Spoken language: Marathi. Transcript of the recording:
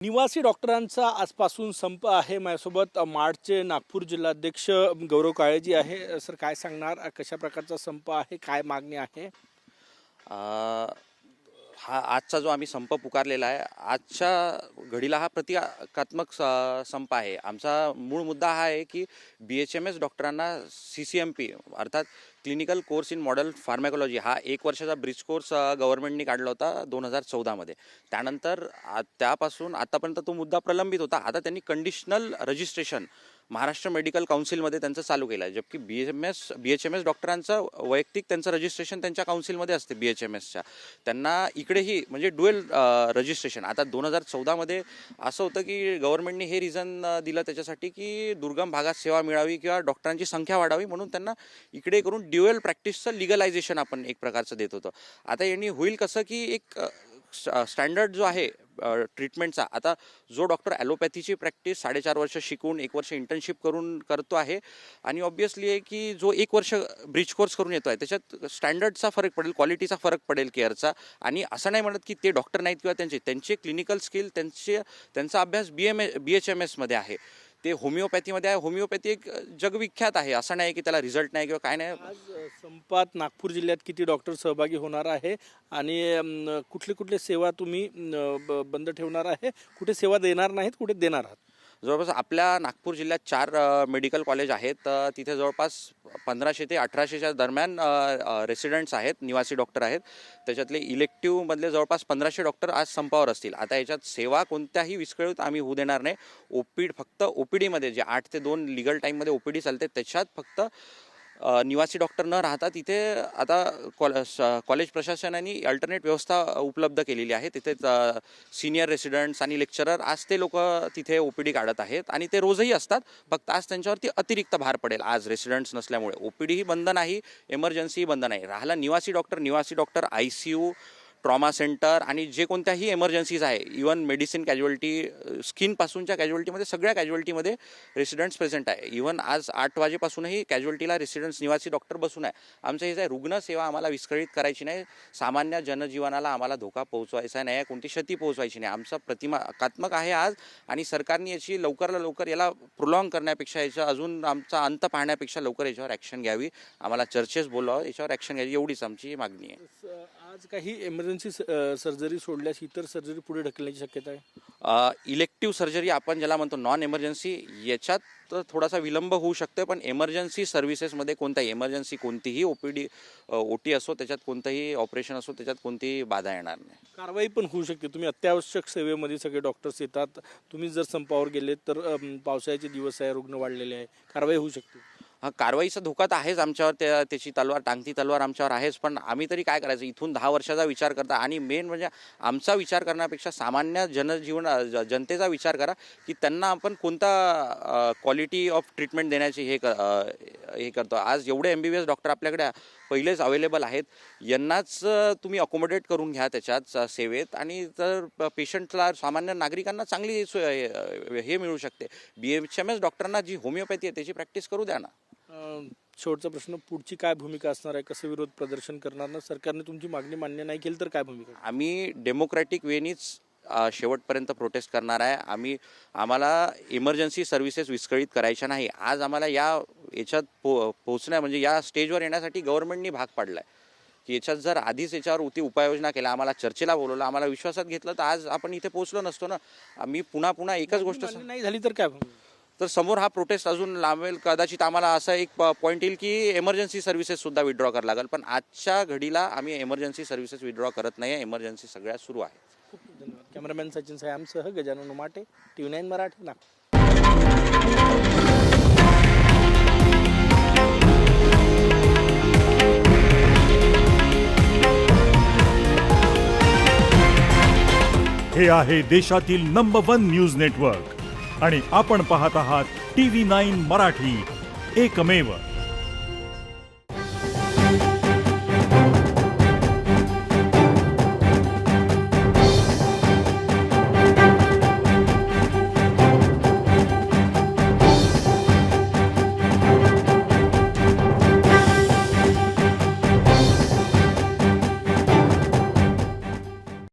निवासी डॉक्टरांचा आजपासून संप आहे। माझ्यासोबत माडचे नागपूर जिल्हाध्यक्ष गौरव काळेजी आहे। सर, काय सांगणार, कशा प्रकारचा संप आहे, काय मागणी आहे? हा आजचा जो आम्ही संप पुकारलेला आहे, आजच्या घडीला हा प्रतिकात्मक संप आहे। आमचा मूळ मुद्दा हा आहे की BHMS डॉक्टरांना CCMP अर्थात clinical course in modern pharmacology हा 1 वर्षाचा ब्रिज कोर्स गव्हर्नमेंटने काढला होता 2014 मध्ये। त्यानंतर त्यापासून आतापर्यंत तो मुद्दा प्रलंबित होता। आता त्यांनी कंडिशनल रजिस्ट्रेशन महाराष्ट्र मेडिकल काउन्सिलमध्ये त्यांचं चालू केलं आहे, जबकि BHMS डॉक्टरांचं वैयक्तिक त्यांचं रजिस्ट्रेशन त्यांच्या काउन्सिलमध्ये असते BHMSच्या। त्यांना इकडेही म्हणजे ड्युएल रजिस्ट्रेशन आता 2014 मध्ये असं होतं की गव्हर्नमेंटने हे रिझन दिलं त्याच्यासाठी की दुर्गम भागात सेवा मिळावी किंवा डॉक्टरांची संख्या वाढावी, म्हणून त्यांना इकडे करून ड्युएल प्रॅक्टिसचं लिगलायझेशन आपण एक प्रकारचं देत होतो। आता यांनी होईल कसं की एक स्टँडर्ड जो आहे ट्रीटमेंटचा, आता जो डॉक्टर ॲलोपॅथीची प्रॅक्टिस 4.5 वर्ष शिकून 1 वर्ष इंटर्नशिप करून करतो आहे आणि ऑब्वियसली आहे की जो 1 वर्ष ब्रिज कोर्स करून येतो आहे त्याच्यात स्टँडर्डचा फरक पडेल, क्वालिटीचा फरक पडेल केअरचा। आणि असं नाही म्हणत की ते डॉक्टर नाहीत किंवा त्यांचे क्लिनिकल स्किल त्यांचा अभ्यास BHMS मध्ये आहे, ते होमिओपॅथीमध्ये आहे। होमिओपॅथी एक जगविख्यात आहे, असं नाही की त्याला रिझल्ट नाही किंवा काय नाही। आज संपात नागपूर जिल्ह्यात किती डॉक्टर सहभागी होणार आहे आणि कुठले कुठले सेवा तुम्ही बंद ठेवणार आहे, कुठे सेवा देणार नाहीत, कुठे देणार आहात? जवळपास आपल्या नागपूर जिल्ह्यात 4 मेडिकल कॉलेज आहेत। तिथे जवळपास 1500 ते 1800च्या दरम्यान रेसिडेंट्स आहेत, निवासी डॉक्टर आहेत। त्याच्यातले इलेक्टिव्हमधले जवळपास 1500 डॉक्टर आज संपावर असतील। आता याच्यात सेवा कोणत्याही विस्कळीत आम्ही होऊ देणार नाही। फक्त OPD जे 8 ते 2 लिगल टाईममध्ये OPD चालते त्याच्यात फक्त निवासी डॉक्टर न राहता तिथे आता कॉलेज प्रशासनाने अल्टरनेट व्यवस्था उपलब्ध केलेली आहे। तिथे सिनियर रेसिडेंट्स आणि लेक्चरर आज ते लोक तिथे OPD काढत आहेत आणि ते रोजही असतात, फक्त आज त्यांच्यावरती अतिरिक्त भार पडेल आज रेसिडेंट्स नसल्यामुळे। OPD ही बंद नाही, एमर्जन्सी बंद नाही। राहिला निवासी डॉक्टर ICU, ट्रॉमा सेंटर आणि जे कोणत्याही एमर्जन्सीज आहे, इवन मेडिसिन कॅज्युअल्टी, स्किनपासूनच्या कॅज्युअल्टीमध्ये सगळ्या कॅज्युअल्टीमध्ये रेसिडेंट्स प्रेझेंट आहे। इवन आज 8 वाजेपासूनही कॅज्युअल्टीला रेसिडेंट्स निवासी डॉक्टर बसून आहे। आमचं हे जे रुग्णसेवा आम्हाला विस्कळीत करायची नाही, सामान्य जनजीवनाला आम्हाला धोका पोहोचवायचा नाही, कोणती क्षती पोहोचवायची नाही। आमचा प्रतिकात्मक आहे आज, आणि सरकारने याची लवकर याला प्रोलॉंग करण्यापेक्षा, याचा अजून आमचा अंत पाहण्यापेक्षा लवकर याच्यावर ॲक्शन घ्यावी, आम्हाला चर्चेस बोलावं, याच्यावर ॲक्शन घ्यावी, एवढीच आमची मागणी आहे। आज काही इमर्जन्सी सर्जरी सोडल्यास इतर सर्जरी पुढे ढकलण्याची शक्यता आहे? इलेक्टिव्ह सर्जरी आपण ज्याला म्हणतो नॉन एमर्जन्सी, याच्यात थोडासा विलंब होऊ शकतो, पण एमर्जन्सी सर्व्हिसेसमध्ये कोणताही एमर्जन्सी कोणतीही OT असो, त्याच्यात कोणतंही ऑपरेशन असो, त्याच्यात कोणतीही बाधा येणार नाही। कारवाई पण होऊ शकते। तुम्ही अत्यावश्यक सेवेमध्ये सगळे डॉक्टर्स येतात, तुम्ही जर संपावर गेले तर पावसाळ्याचे दिवस आहे, रुग्ण वाढलेले आहे, कारवाई होऊ शकते। कारवाईचा धोका तर आहेच आमच्यावर, त्याची टांगती तलवार आमच्यावर आहेच, पण आम्ही तरी काय करायचं, इथून 10 वर्षाचा विचार करता आणि मेन म्हणजे आमचा विचार करण्यापेक्षा सामान्य जनतेचा विचार करा की त्यांना आपण कोणता क्वालिटी ऑफ ट्रीटमेंट देण्याची हे करतो। आज एवढे MBBS डॉक्टर आपल्याकडे पहिलेच अवेलेबल आहेत, यांनाच तुम्ही अकोमोडेट करून घ्या त्याच्यात सेवेत, आणि तर पेशंटला, सामान्य नागरिकांना चांगली हे मिळू शकते। BHMS डॉक्टरांना जी होमिओपॅथी आहे त्याची प्रॅक्टिस करू द्या ना। शेवटचा प्रश्न, पुढची काय भूमिका असणार आहे, कसं विरोध प्रदर्शन करणार ना? सरकारने तुमची मागणी मान्य नाही केली तर काय भूमिका? आम्ही डेमोक्रॅटिक वेनीच शेवटपर्यंत प्रोटेस्ट करणार आहे। आम्हाला इमर्जन्सी सर्व्हिसेस विस्कळीत करायच्या नाही। आज आम्हाला याच्यात पोहोचण्या म्हणजे या स्टेजवर येण्यासाठी गव्हर्नमेंटनी भाग पाडलाय की याच्यात जर आधीच याच्यावर उपाययोजना केल्या, आम्हाला चर्चेला बोलवलं, आम्हाला विश्वासात घेतलं, तर आज आपण इथे पोहोचलो नसतो ना। आम्ही पुन्हा एकच गोष्ट नाही झाली तर काय भूमिका? तर समोर हा प्रोटेस्ट अजून लांबेल, कदाचित आम्हाला असा एक पॉईंट येईल की एमर्जन्सी सर्व्हिसेस सुद्धा विड्रॉ करावं लागेल, पण आजच्या घडीला आम्ही एमर्जन्सी सर्व्हिसेस विड्रॉ करत नाही आहे। एमर्जन्सी सगळ्या सुरू आहे। खूप खूप धन्यवाद। कॅमेरामॅन सचिन सायामसह गजानन उमाटे, TV9 मराठी, नागपूर। हे आहे देशातील नंबर 1 न्यूज नेटवर्क आणि आपण पाहत आहात TV9 मराठी, एकमेव।